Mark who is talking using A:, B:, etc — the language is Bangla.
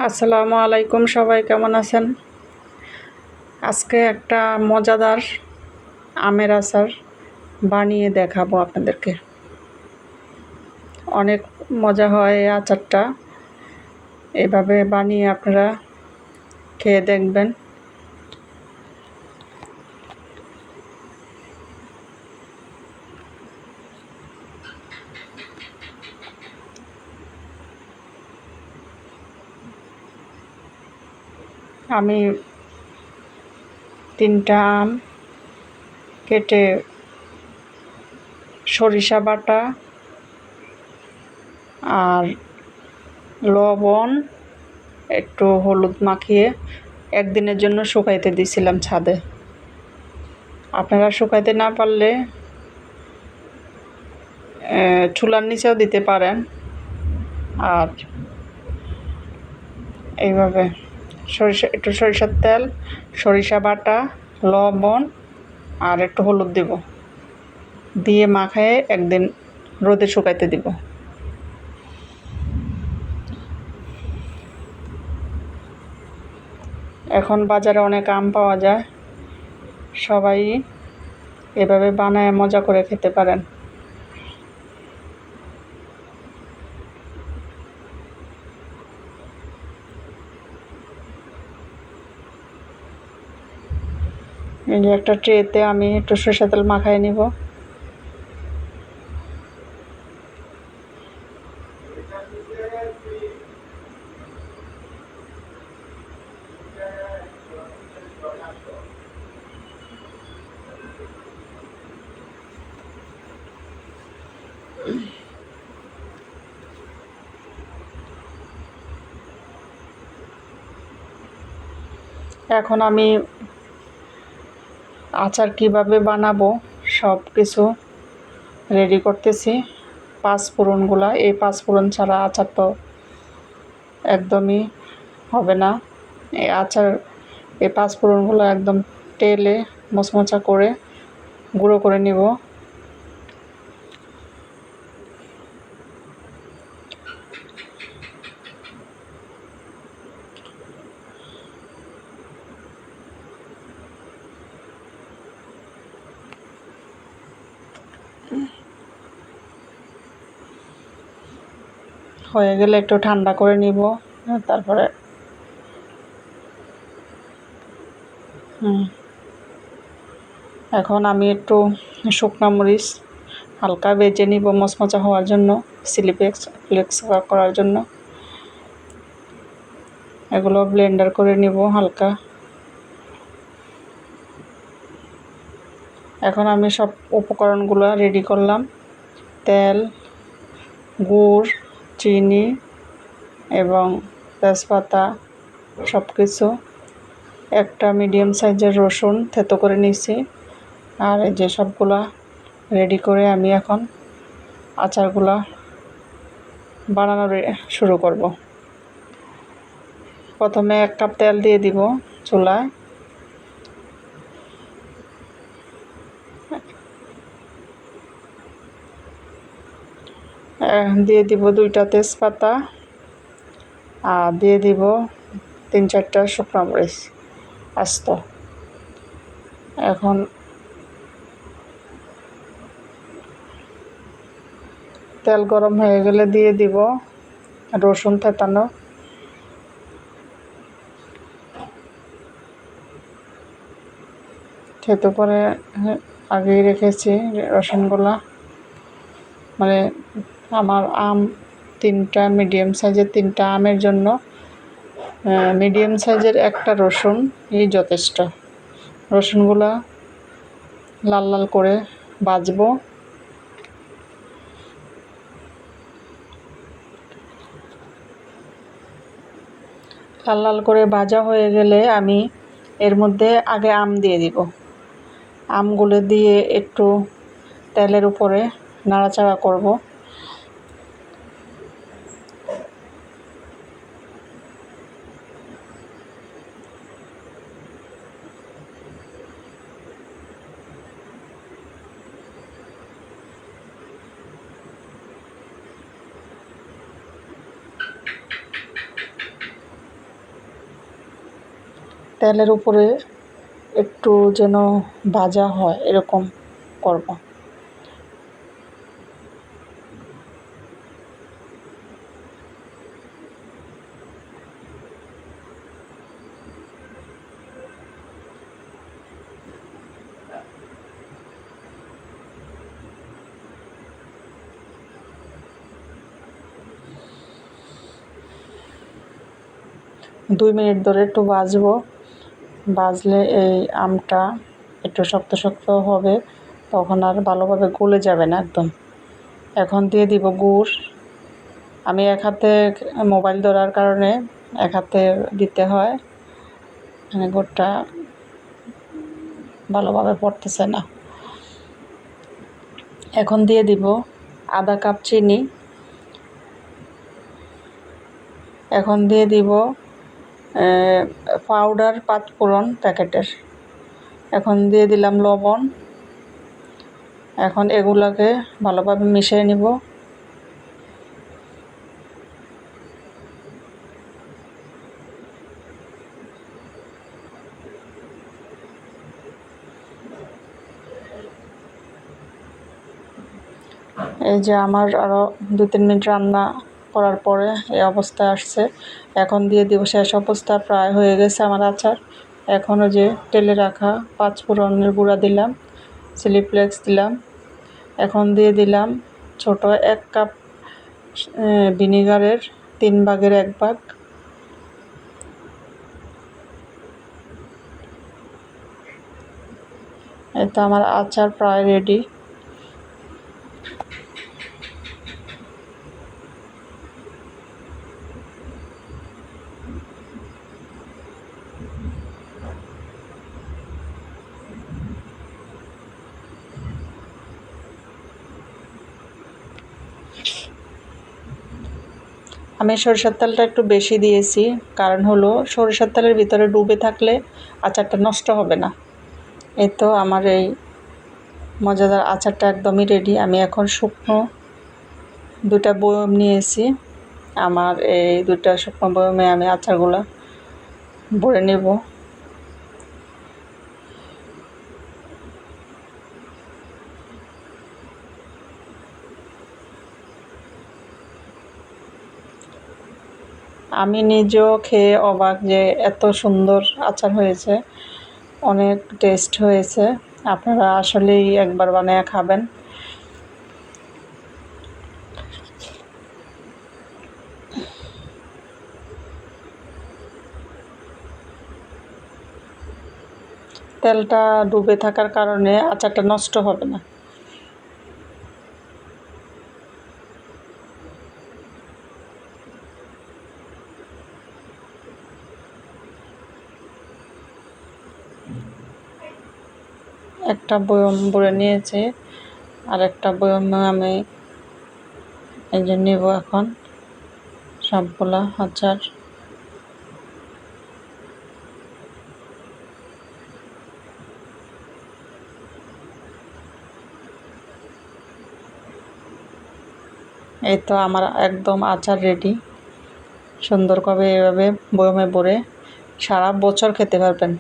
A: আসসালামু আলাইকুম, সবাই কেমন আছেন? আজকে একটা মজাদার আমের আচার বানিয়ে দেখাবো আপনাদেরকে। অনেক মজা হয় এই আচারটা। এভাবে বানিয়ে আপনারা খেয়ে দেখবেন। আমি 3টা আম কেটে সরিষা বাটা আর লবণ একটু হলুদ মাখিয়ে একদিনের জন্য শুকাইতে দিয়েছিলাম ছাদে। আপনারা শুকাইতে না পারলে চুলার নিচেও দিতে পারেন। আর এইভাবে একটু সরিষার তেল, সরিষা বাটা, লবণ আর একটু হলুদ দিব, দিয়ে মাখায়ে একদিন রোদে শুকাইতে দিব। এখন বাজারে অনেক আম পাওয়া যায়, সবাই এভাবে বানায় মজা করে খেতে পারেন। এই যে একটা ট্রেতে আমি একটু সরিষার তেল মাখায় নিব। এখন আমি আচার কিভাবে বানাবো সব কিছু রেডি করতেছি। পাঁচফোড়নগুলা, এই পাঁচফোড়ন ছাড়া আচার তো একদমই হবে না। এই পাঁচফোড়নগুলো একদম তেলে মচমচা করে গুঁড়ো করে নিব। হয়ে গেলে একটু ঠান্ডা করে নিব, তারপরে এখন আমি একটু শুকনো মরিচ হালকা ভেজে নিব মচমচা হওয়ার জন্য, চিলি ফ্লেক্স করার জন্য। এগুলো ব্লেন্ডার করে নিব হালকা। এখন আমি সব উপকরণগুলো রেডি করলাম: তেল, গুড়, চিনি এবং তেজপাতা, সব কিছু। একটা মিডিয়াম সাইজের রসুন থেতো করে নিয়েছি। আর এই যে সবগুলা রেডি করে আমি এখন আচারগুলা বানানো শুরু করব। প্রথমে 1 কাপ তেল দিয়ে দিব চুলায়। দিয়ে দিব 2টা তেজপাতা আর দিয়ে দিব 3-4টা শুকনো মরিচ আস্ত। এখন তেল গরম হয়ে গেলে দিয়ে দিব রসুন থেতানো। থেতো করে আগেই রেখেছি রসুনগুলা। মানে আমার আম 3টা, মিডিয়াম সাইজের 3টা আমের জন্য মিডিয়াম সাইজের একটা রসুন এই যথেষ্ট। রসুনগুলা লাল লাল করে ভাজবো। লাল লাল করে ভাজা হয়ে গেলে আমি এর মধ্যে আগে আম দিয়ে দিব। আমগুলো দিয়ে একটু তেলের উপরে নাড়াচাড়া করব। তেলের উপরে একটু যেন ভাজা হয় এরকম করব। দুই মিনিট ধরে একটু ভাজবো। ভাজলে এই আমটা একটু শক্ত শক্ত হবে, তখন আর ভালোভাবে গলে যাবে না একদম। এখন দিয়ে দিব গুড়। আমি এক হাতে মোবাইল ধরার কারণে এক হাতে দিতে হয়, মানে গুড়টা ভালোভাবে পড়তেছে না। এখন দিয়ে দিব আধা কাপ চিনি। এখন দিয়ে দিব পাউডার পাঁচফোড়ন প্যাকেটের। এখন দিয়ে দিলাম লবণ। এখন এগুলাকে ভালোভাবে মিশিয়ে নিব। এই যে আমার আরও 2-3 মিনিট রান্না করার পরে এই অবস্থা আসছে। এখন দিয়ে দিব, শেষ অবস্থা প্রায় হয়ে গেছে আমার আচার। এখনও যে তেলে রাখা পাঁচফোড়নের গুঁড়া দিলাম, চিলি ফ্লেক্স দিলাম। এখন দিয়ে দিলাম ছোট 1 কাপ ভিনিগারের 3 ভাগের 1 ভাগ। এই তো আমার আচার প্রায় রেডি। আমি সরিষার তেলটা একটু বেশি দিয়েছি, কারণ হলো সরিষার তেলের ভিতরে ডুবে থাকলে আচারটা নষ্ট হবে না। এই তো আমার এই মজাদার আচারটা একদমই রেডি। আমি এখন শুকনো 2টা বয়ম নিয়েছি। আমার এই 2টা শুকনো বয়মে আমি আচারগুলো ভরে নেব। আমি নিজেও খেয়ে অবাক যে এত সুন্দর আচার হয়েছে, অনেক টেস্ট হয়েছে। আপনারা আসলেই একবার বানিয়ে খাবেন। তেলটা ডুবে থাকার কারণে আচারটা নষ্ট হবে না। একটা বয়ম ভরে নিয়েছি, আর একটা বয়মে আমি এই যে নেব এখন সবগুলা আচার। এই তো আমার একদম আচার রেডি। সুন্দর করে এভাবে বয়মে ভরে সারা বছর খেতে পারবেন।